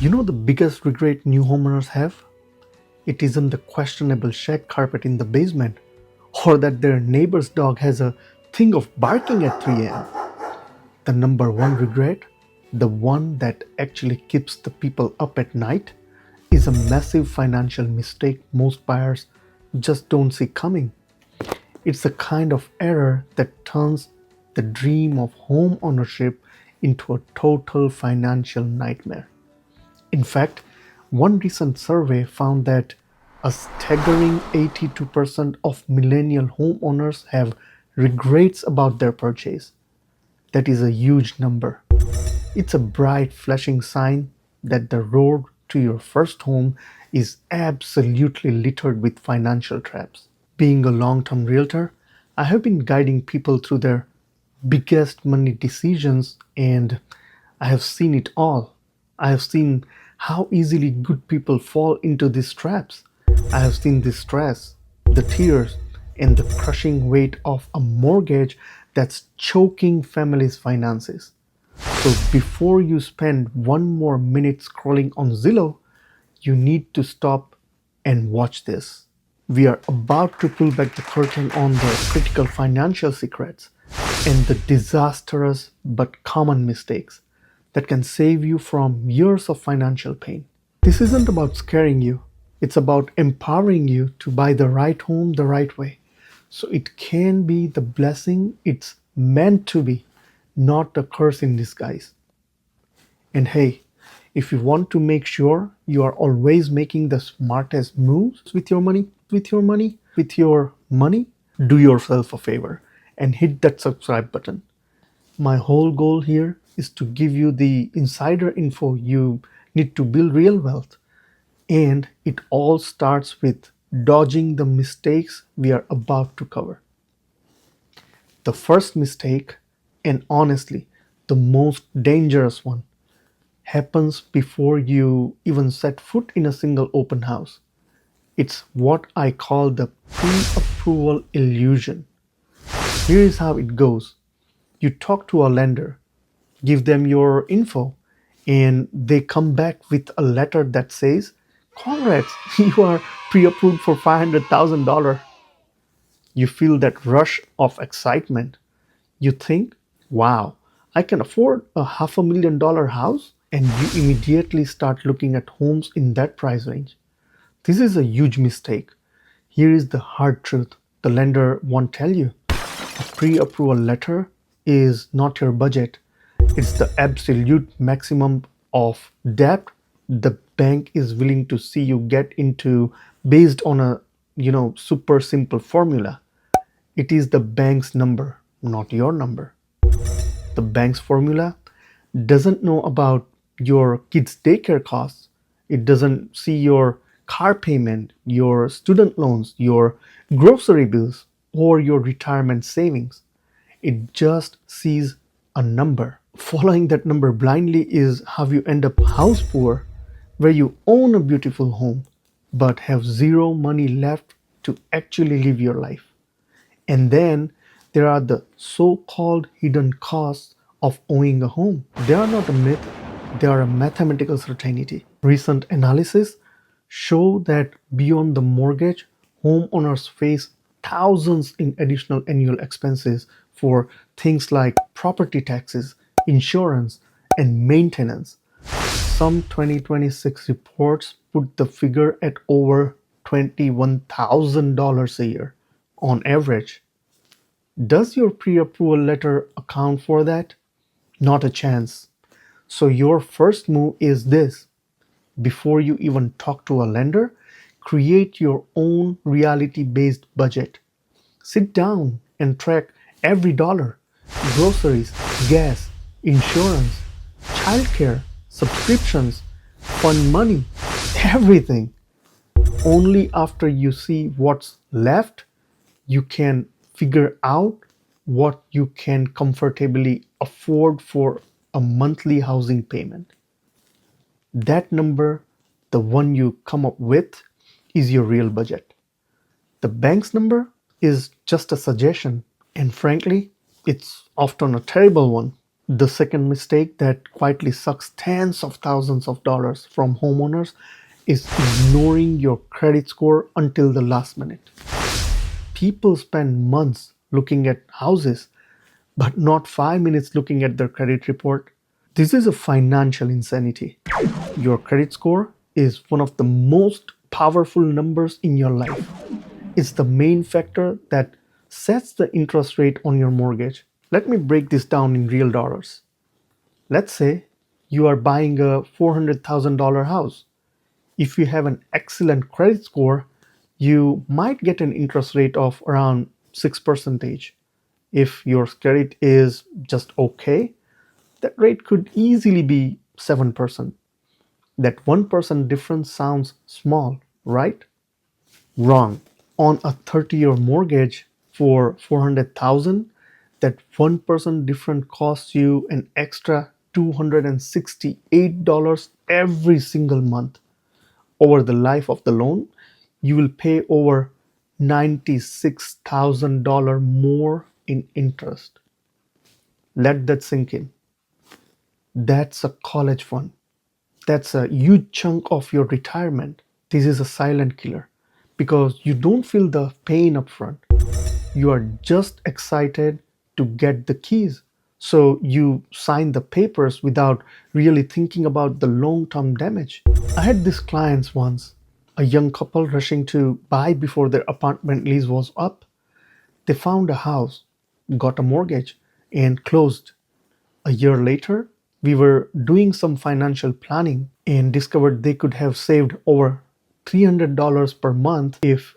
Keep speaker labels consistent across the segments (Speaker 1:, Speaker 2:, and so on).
Speaker 1: You know the biggest regret new homeowners have? It isn't the questionable shag carpet in the basement, or that their neighbor's dog has a thing of barking at 3 a.m. The number one regret, the one that actually keeps the people up at night, is a massive financial mistake most buyers just don't see coming. It's the kind of error that turns the dream of home ownership into a total financial nightmare. In fact, one recent survey found that a staggering 82% of millennial homeowners have regrets about their purchase. That is a huge number. It's a bright, flashing sign that the road to your first home is absolutely littered with financial traps. Being a long term realtor, I have been guiding people through their biggest money decisions, and I have seen it all. I have seen how easily good people fall into these traps. I have seen the stress, the tears, and the crushing weight of a mortgage that's choking families' finances. So before you spend one more minute scrolling on Zillow, you need to stop and watch this. We are about to pull back the curtain on the critical financial secrets and the disastrous but common mistakes that can save you from years of financial pain. This isn't about scaring you, it's about empowering you to buy the right home the right way. So it can be the blessing it's meant to be, not a curse in disguise. And hey, if you want to make sure you are always making the smartest moves with your money, do yourself a favor and hit that subscribe button. My whole goal here is to give you the insider info you need to build real wealth. And it all starts with dodging the mistakes we are about to cover. The first mistake, and honestly, the most dangerous one, happens before you even set foot in a single open house. It's what I call the pre approval illusion. Here is how it goes: you talk to a lender, give them your info, and they come back with a letter that says, "Congrats, you are pre approved for $500,000." You feel that rush of excitement. You think, wow, I can afford a $500,000 house? And you immediately start looking at homes in that price range. This is a huge mistake. Here is the hard truth the lender won't tell you. A pre approval letter is not your budget, it's the absolute maximum of debt the bank is willing to see you get into based on a super simple formula. It is the bank's number, not your number. The bank's formula doesn't know about your kids' daycare costs. It doesn't see your car payment, your student loans, your grocery bills, or your retirement savings. It just sees a number. Following that number blindly is how you end up house poor, where you own a beautiful home but have zero money left to actually live your life. And then there are the so called hidden costs of owning a home. They are not a myth, they are a mathematical certainty. Recent analysis show that beyond the mortgage, homeowners face thousands in additional annual expenses for things like property taxes, insurance, and maintenance. Some 2026 reports put the figure at over $21,000 a year on average. Does your pre approval letter account for that? Not a chance. So, your first move is this: before you even talk to a lender, create your own reality based budget. Sit down and track every dollar: groceries, gas, insurance, childcare, subscriptions, fund money, everything. Only after you see what's left, you can figure out what you can comfortably afford for a monthly housing payment. That number, the one you come up with, is your real budget. The bank's number is just a suggestion, and frankly, it's often a terrible one. The second mistake that quietly sucks tens of thousands of dollars from homeowners is ignoring your credit score until the last minute. People spend months looking at houses, but not 5 minutes looking at their credit report. This is a financial insanity. Your credit score is one of the most powerful numbers in your life. It's the main factor that sets the interest rate on your mortgage. Let me break this down in real dollars. Let's say you are buying a $400,000 house. If you have an excellent credit score, you might get an interest rate of around 6%. If your credit is just okay, that rate could easily be 7%. That 1% difference sounds small, right? Wrong. On a 30-year mortgage for 400,000, that 1% difference costs you an extra $268 every single month. Over the life of the loan, you will pay over $96,000 more in interest. Let that sink in. That's a college fund. That's a huge chunk of your retirement. This is a silent killer because you don't feel the pain up front. You are just excited to get the keys. So you sign the papers without really thinking about the long term damage. I had these clients once, a young couple rushing to buy before their apartment lease was up. They found a house, got a mortgage, and closed. A year later, we were doing some financial planning and discovered they could have saved over $300 per month if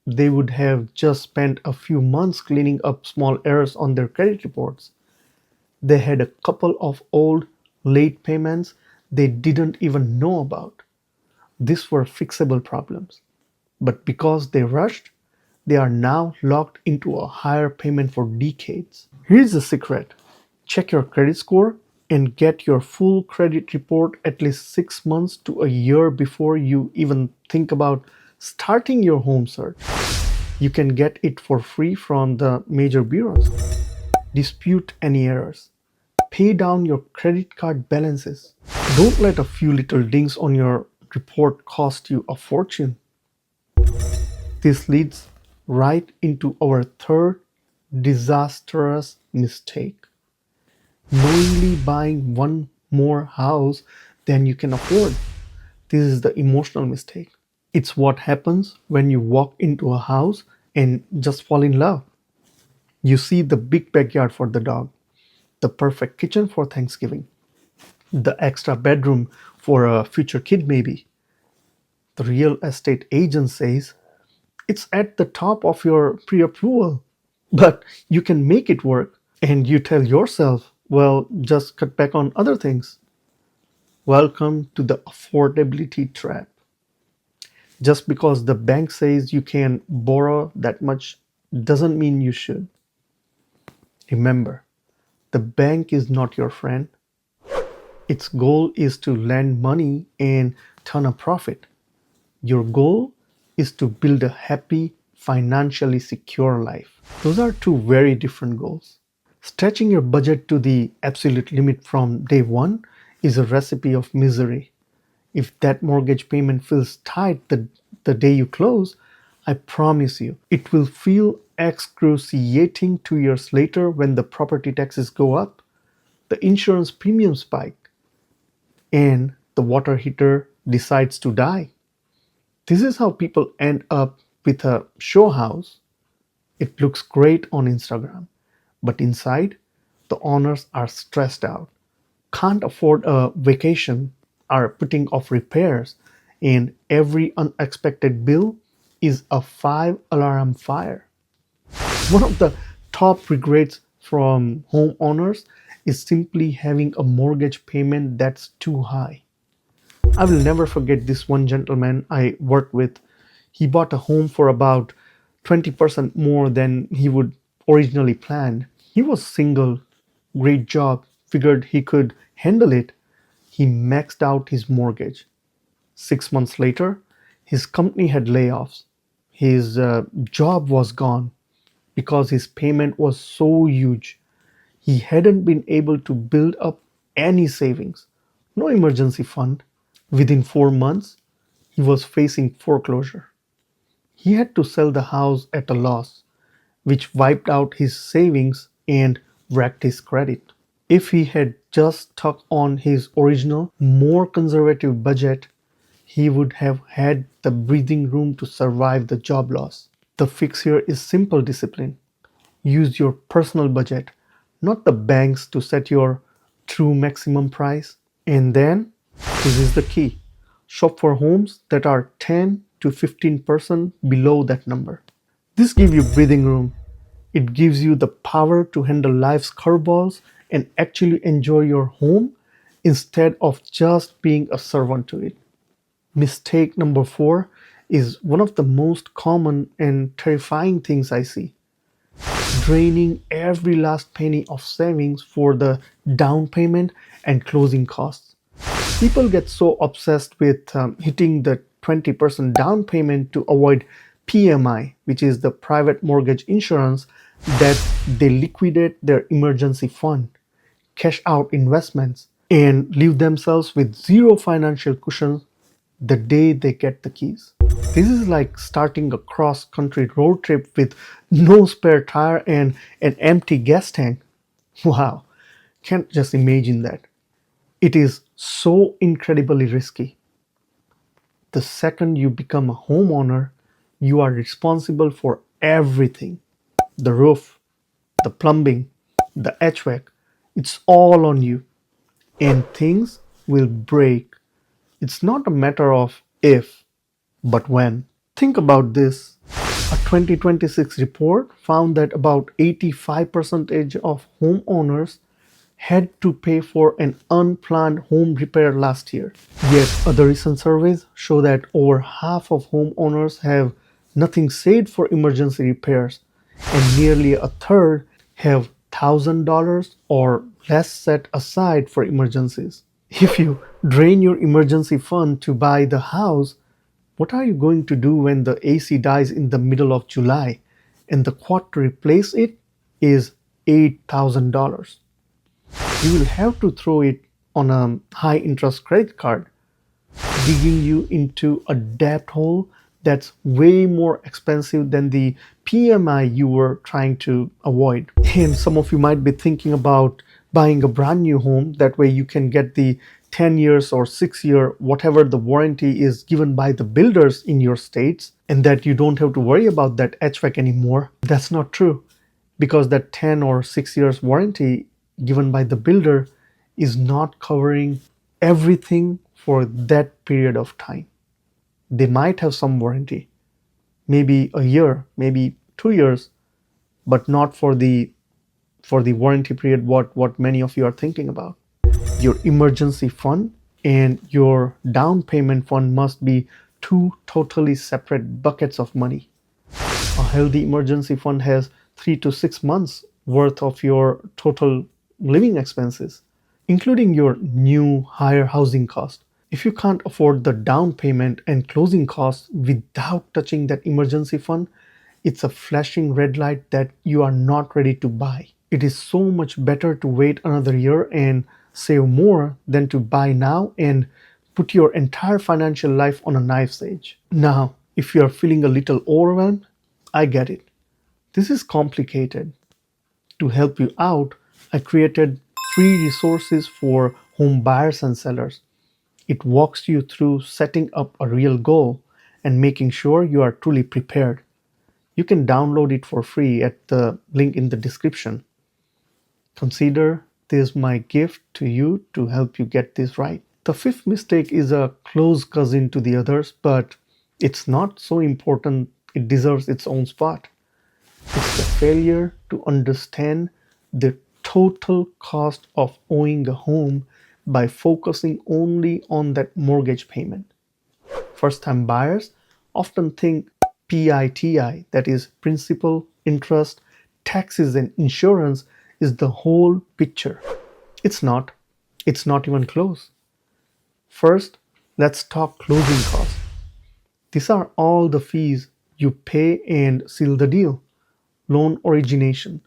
Speaker 1: they would have just spent a few months cleaning up small errors on their credit reports. They had a couple of old late payments they didn't even know about. These were fixable problems. But because they rushed, they are now locked into a higher payment for decades. Here's the secret: check your credit score and get your full credit report at least 6 months to a year before you even think about starting your home search. You can get it for free from the major bureaus. Dispute any errors. Pay down your credit card balances. Don't let a few little dings on your report cost you a fortune. This leads right into our third disastrous mistake: knowingly buying one more house than you can afford. This is the emotional mistake. It's what happens when you walk into a house and just fall in love. You see the big backyard for the dog, the perfect kitchen for Thanksgiving, the extra bedroom for a future kid, maybe. The real estate agent says it's at the top of your pre approval, but you can make it work. And you tell yourself, well, just cut back on other things. Welcome to the affordability trap. Just because the bank says you can borrow that much doesn't mean you should. Remember, the bank is not your friend. Its goal is to lend money and turn a profit. Your goal is to build a happy, financially secure life. Those are two very different goals. Stretching your budget to the absolute limit from day one is a recipe of misery. If that mortgage payment feels tight the day you close, I promise you, it will feel excruciating 2 years later when the property taxes go up, the insurance premium spike, and the water heater decides to die. This is how people end up with a show house. It looks great on Instagram, but inside, the owners are stressed out, can't afford a vacation, are putting off repairs, and every unexpected bill is a 5 alarm fire. One of the top regrets from homeowners is simply having a mortgage payment that's too high. I will never forget this one gentleman I worked with. He bought a home for about 20% more than he would originally planned. He was single, great job, figured he could handle it. He maxed out his mortgage. 6 months later, his company had layoffs. His job was gone because his payment was so huge. He hadn't been able to build up any savings, no emergency fund. Within 4 months, he was facing foreclosure. He had to sell the house at a loss, which wiped out his savings and wrecked his credit. If he had just stuck on his original, more conservative budget, he would have had the breathing room to survive the job loss. The fix here is simple discipline. Use your personal budget, not the bank's, to set your true maximum price. And then, this is the key, shop for homes that are 10 to 15% below that number. This gives you breathing room. It gives you the power to handle life's curveballs and actually enjoy your home instead of just being a servant to it. Mistake number four is one of the most common and terrifying things I see: draining every last penny of savings for the down payment and closing costs. People get so obsessed with hitting the 20% down payment to avoid PMI, which is the private mortgage insurance, that they liquidate their emergency fund, cash out investments, and leave themselves with zero financial cushion the day they get the keys. This is like starting a cross country road trip with no spare tire and an empty gas tank. Wow, can't just imagine that. It is so incredibly risky. The second you become a homeowner, you are responsible for everything: the roof, the plumbing, the HVAC. It's all on you, and things will break. It's not a matter of if, but when. Think about this. A 2026 report found that about 85% of homeowners had to pay for an unplanned home repair last year. Yet other recent surveys show that over half of homeowners have nothing saved for emergency repairs, and nearly a third have $1,000 or less set aside for emergencies. If you drain your emergency fund to buy the house, what are you going to do when the AC dies in the middle of July and the quote to replace it is $8,000? You will have to throw it on a high interest credit card, digging you into a debt hole that's way more expensive than the PMI you were trying to avoid. And some of you might be thinking about buying a brand new home. That way you can get the 10 years or 6 year, whatever the warranty is given by the builders in your states, and that you don't have to worry about that HVAC anymore. That's not true, because that 10 or 6 years warranty given by the builder is not covering everything for that period of time. They might have some warranty, maybe a year, maybe 2 years, but not for the warranty period what many of you are thinking about. Your emergency fund and your down payment fund must be two totally separate buckets of money. A healthy emergency fund has 3 to 6 months worth of your total living expenses, including your new higher housing cost. If you can't afford the down payment and closing costs without touching that emergency fund, it's a flashing red light that you are not ready to buy. It is so much better to wait another year and save more than to buy now and put your entire financial life on a knife's edge. Now, if you are feeling a little overwhelmed, I get it. This is complicated. To help you out, I created free resources for home buyers and sellers. It walks you through setting up a real goal and making sure you are truly prepared. You can download it for free at the link in the description. Consider this my gift to you to help you get this right. The fifth mistake is a close cousin to the others, but it's not so important it deserves its own spot. It's the failure to understand the total cost of owning a home by focusing only on that mortgage payment. First time buyers often think PITI, that is principal, interest, taxes, and insurance, is the whole picture. It's not. It's not even close. First, let's talk closing costs. These are all the fees you pay and seal the deal: loan origination,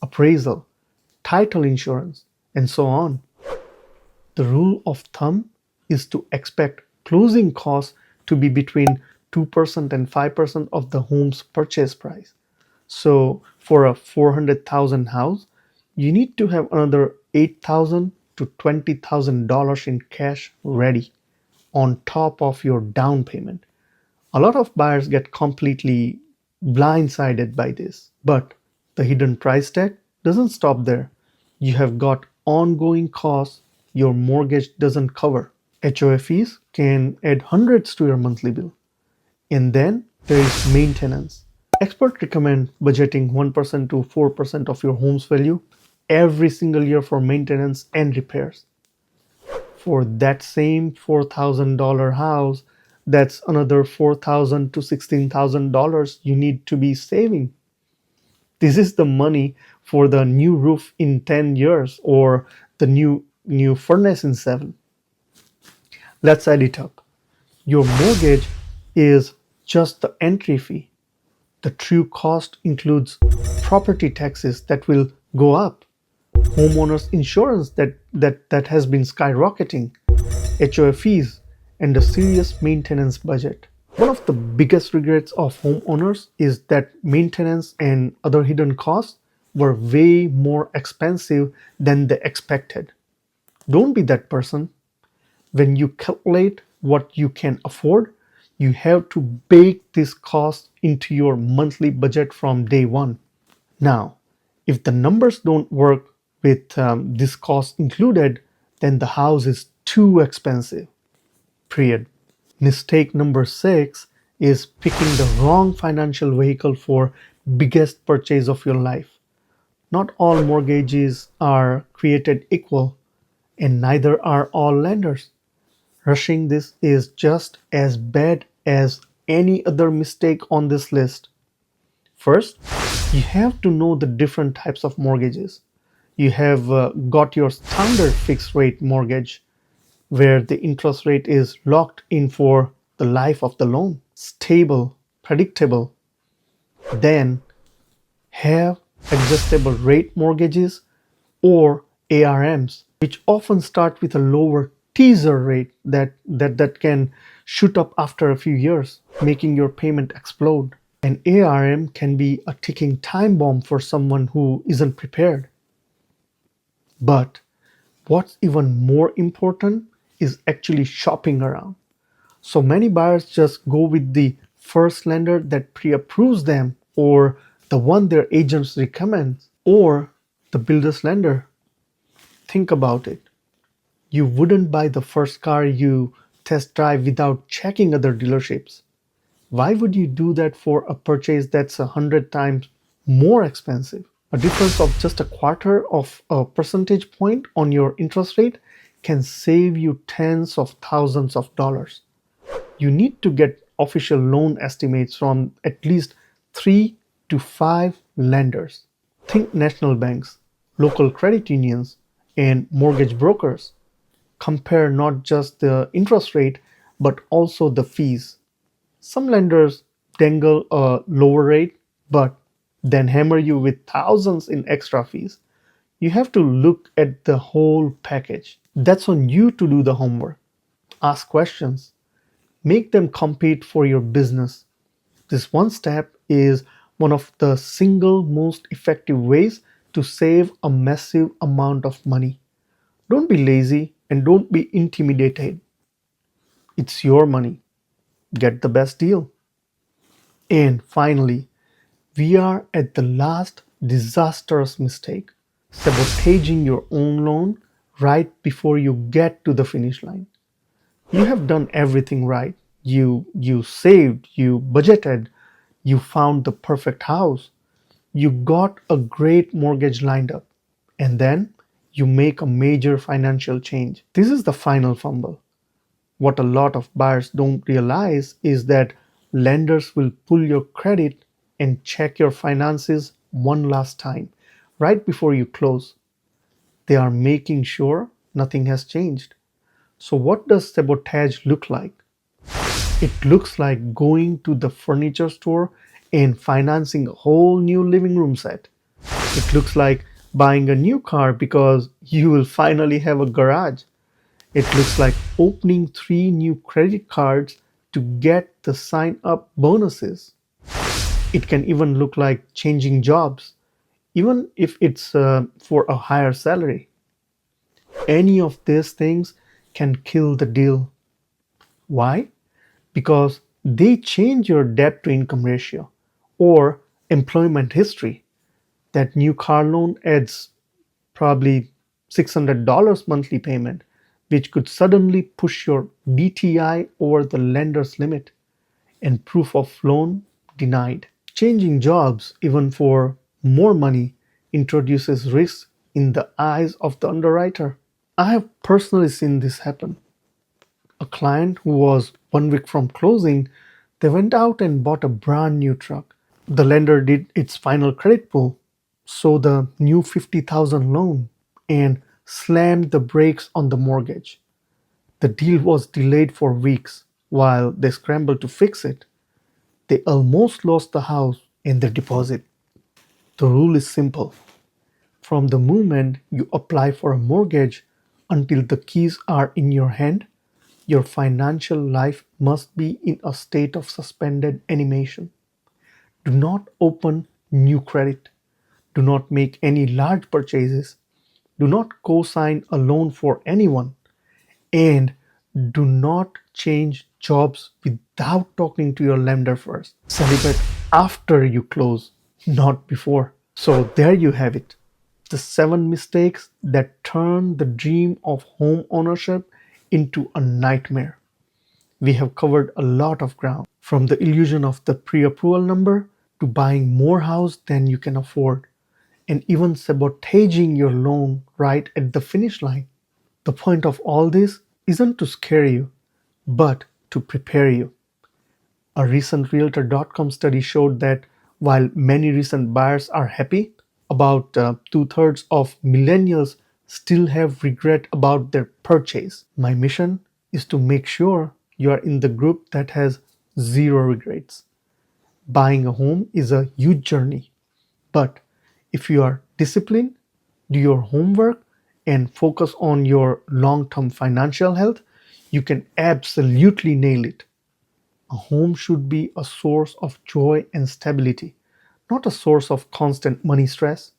Speaker 1: appraisal, title insurance, and so on. The rule of thumb is to expect closing costs to be between 2% and 5% of the home's purchase price. So for a 400,000 house, you need to have another 8,000 to $20,000 in cash ready on top of your down payment. A lot of buyers get completely blindsided by this, but the hidden price tag doesn't stop there. You have got ongoing costs your mortgage doesn't cover. HOA fees can add hundreds to your monthly bill. And then there is maintenance. Experts recommend budgeting 1% to 4% of your home's value every single year for maintenance and repairs. For that same $4,000 house, that's another $4,000 to $16,000 you need to be saving. This is the money for the new roof in 10 years or the new furnace in 7. Let's add it up. Your mortgage is just the entry fee. The true cost includes property taxes that will go up, homeowners insurance that has been skyrocketing, HOA fees, and a serious maintenance budget. One of the biggest regrets of homeowners is that maintenance and other hidden costs were way more expensive than they expected. Don't be that person. When you calculate what you can afford, you have to bake this cost into your monthly budget from day one. Now, if the numbers don't work with this cost included, then the house is too expensive. Period. Mistake number 6 is picking the wrong financial vehicle for biggest purchase of your life. Not all mortgages are created equal, and neither are all lenders. Rushing this is just as bad as any other mistake on this list. First, you have to know the different types of mortgages. You have got your standard fixed rate mortgage, where the interest rate is locked in for the life of the loan, stable, predictable. Then have adjustable rate mortgages or ARMs, which often start with a lower teaser rate that can shoot up after a few years, making your payment explode. An ARM can be a ticking time bomb for someone who isn't prepared. But what's even more important is actually shopping around. So many buyers just go with the first lender that pre-approves them, or the one their agents recommend, or the builder's lender. Think about it. You wouldn't buy the first car you test drive without checking other dealerships. Why would you do that for a purchase that's 100 times more expensive? A difference of just a quarter of a percentage point on your interest rate can save you tens of thousands of dollars. You need to get official loan estimates from at least 3 to 5 lenders. Think national banks, local credit unions, and mortgage brokers. Compare not just the interest rate, but also the fees. Some lenders dangle a lower rate, but then hammer you with thousands in extra fees. You have to look at the whole package. That's on you to do the homework. Ask questions. Make them compete for your business. This one step is one of the single most effective ways to save a massive amount of money. Don't be lazy and don't be intimidated. It's your money. Get the best deal. And finally, we are at the last disastrous mistake: sabotaging your own loan right before you get to the finish line. You have done everything right. You saved, you budgeted, you found the perfect house, you got a great mortgage lined up, and then you make a major financial change. This is the final fumble. What a lot of buyers don't realize is that lenders will pull your credit and check your finances one last time right before you close. They are making sure nothing has changed. So, what does sabotage look like? It looks like going to the furniture store and financing a whole new living room set. It looks like buying a new car because you will finally have a garage. It looks like opening three new credit cards to get the sign up bonuses. It can even look like changing jobs, even if it's for a higher salary. Any of these things can kill the deal. Why? Because they change your debt to income ratio or employment history. That new car loan adds probably $600 monthly payment, which could suddenly push your DTI over the lender's limit and proof of loan denied. Changing jobs, even for more money, introduces risk in the eyes of the underwriter. I have personally seen this happen. A client who was 1 week from closing, they went out and bought a brand new truck. The lender did its final credit pull, saw the new 50,000 loan, and slammed the brakes on the mortgage. The deal was delayed for weeks while they scrambled to fix it. They almost lost the house and the deposit. The rule is simple. From the moment you apply for a mortgage until the keys are in your hand, your financial life must be in a state of suspended animation. Do not open new credit. Do not make any large purchases. Do not co sign a loan for anyone. And do not change jobs without talking to your lender first. Celebrate after you close, not before. So, there you have it, the 7 mistakes that turn the dream of home ownership into a nightmare. We have covered a lot of ground, from the illusion of the pre approval number to buying more house than you can afford, and even sabotaging your loan right at the finish line. The point of all this isn't to scare you, but to prepare you. A recent Realtor.com study showed that while many recent buyers are happy, about two-thirds of millennials still have regret about their purchase. My mission is to make sure you are in the group that has zero regrets. Buying a home is a huge journey, but if you are disciplined, do your homework, and focus on your long term financial health, you can absolutely nail it. A home should be a source of joy and stability, not a source of constant money stress.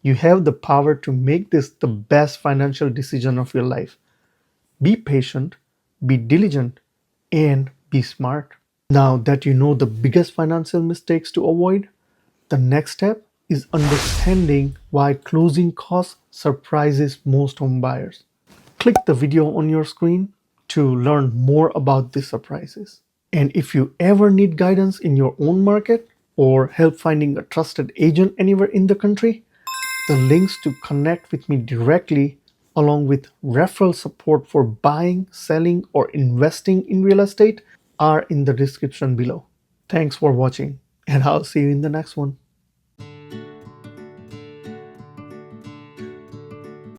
Speaker 1: You have the power to make this the best financial decision of your life. Be patient, be diligent, and be smart. Now that you know the biggest financial mistakes to avoid, the next step is understanding why closing costs surprises most home buyers. Click the video on your screen to learn more about these surprises. And if you ever need guidance in your own market or help finding a trusted agent anywhere in the country, the links to connect with me directly, along with referral support for buying, selling, or investing in real estate, are in the description below. Thanks for watching, and I'll see you in the next one.